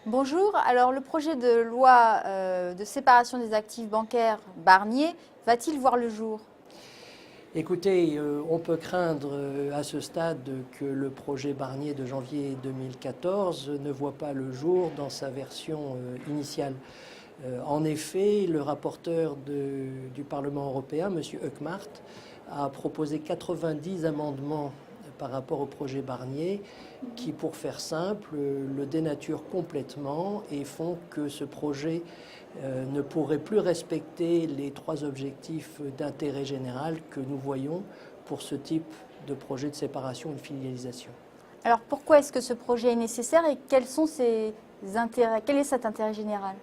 Bonjour, alors le projet de loi de séparation des actifs bancaires Barnier va-t-il voir le jour? Écoutez, on peut craindre à ce stade que le projet Barnier de janvier 2014 ne voit pas le jour dans sa version initiale. En effet, le rapporteur du Parlement européen, M. Hökmark, a proposé 90 amendements par rapport au projet Barnier qui, pour faire simple, le dénaturent complètement et font que ce projet ne pourrait plus respecter les trois objectifs d'intérêt général que nous voyons pour ce type de projet de séparation ou de filialisation. Alors pourquoi est-ce que ce projet est nécessaire et quels sont ses intérêts? Quel est cet intérêt général?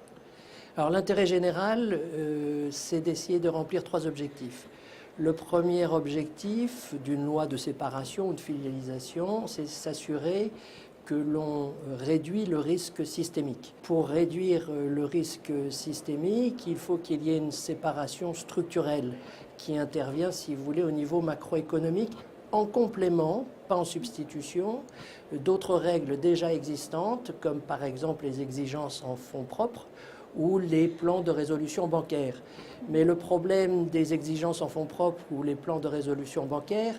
Alors l'intérêt général, c'est d'essayer de remplir trois objectifs. Le premier objectif d'une loi de séparation ou de filialisation, c'est s'assurer que l'on réduit le risque systémique. Pour réduire le risque systémique, il faut qu'il y ait une séparation structurelle qui intervient, si vous voulez, au niveau macroéconomique, en complément, pas en substitution, d'autres règles déjà existantes, comme par exemple les exigences en fonds propres ou les plans de résolution bancaire. Mais le problème des exigences en fonds propres ou les plans de résolution bancaire,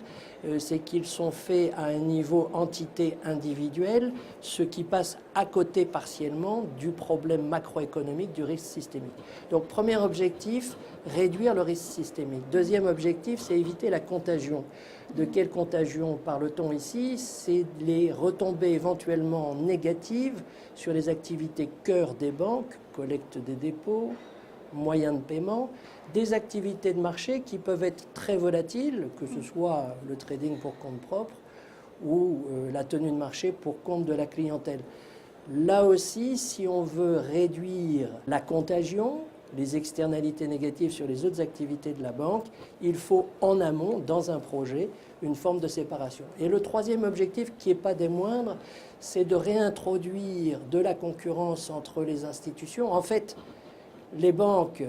c'est qu'ils sont faits à un niveau entité individuelle, ce qui passe à côté partiellement du problème macroéconomique du risque systémique. Donc premier objectif, réduire le risque systémique. Deuxième objectif, c'est éviter la contagion. De quelle contagion parle-t-on ici? C'est les retombées éventuellement négatives sur les activités cœur des banques, collecte des dépôts, moyens de paiement, des activités de marché qui peuvent être très volatiles, que ce soit le trading pour compte propre ou la tenue de marché pour compte de la clientèle. Là aussi, si on veut réduire la contagion, les externalités négatives sur les autres activités de la banque, il faut en amont, dans un projet, une forme de séparation. Et le troisième objectif, qui n'est pas des moindres, c'est de réintroduire de la concurrence entre les institutions. En fait, les banques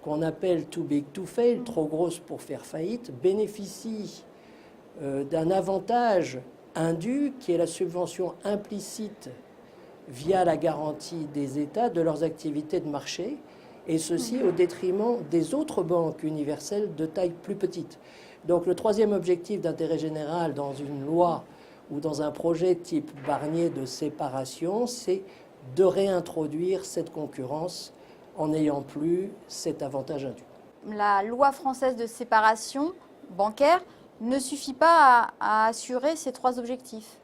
qu'on appelle too big to fail, trop grosses pour faire faillite, bénéficient d'un avantage indu qui est la subvention implicite via la garantie des États de leurs activités de marché, et ceci au détriment des autres banques universelles de taille plus petite. Donc le troisième objectif d'intérêt général dans une loi ou dans un projet type Barnier de séparation, c'est de réintroduire cette concurrence en n'ayant plus cet avantage indu. La loi française de séparation bancaire ne suffit pas à assurer ces trois objectifs.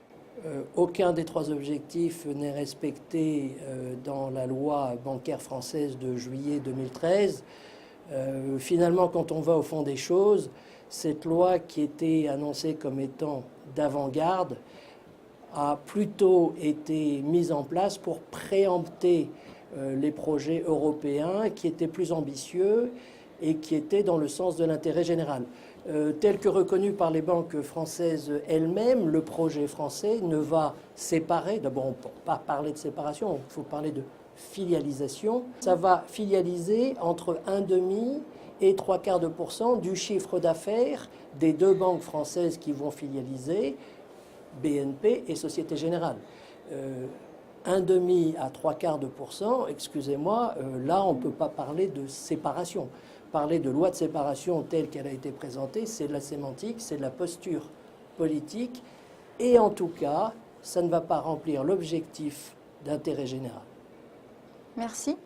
Aucun des trois objectifs n'est respecté dans la loi bancaire française de juillet 2013. Finalement, quand on va au fond des choses, cette loi qui était annoncée comme étant d'avant-garde a plutôt été mise en place pour préempter les projets européens qui étaient plus ambitieux et qui étaient dans le sens de l'intérêt général. Tel que reconnu par les banques françaises elles-mêmes, le projet français ne va séparer, d'abord on ne peut pas parler de séparation, il faut parler de filialisation, ça va filialiser entre 1,5 et 3/4% du chiffre d'affaires des deux banques françaises qui vont filialiser, BNP et Société Générale. 1,5 à 3/4%, excusez-moi, là on ne peut pas parler de séparation. Parler de loi de séparation telle qu'elle a été présentée, c'est de la sémantique, c'est de la posture politique, et en tout cas, ça ne va pas remplir l'objectif d'intérêt général. Merci.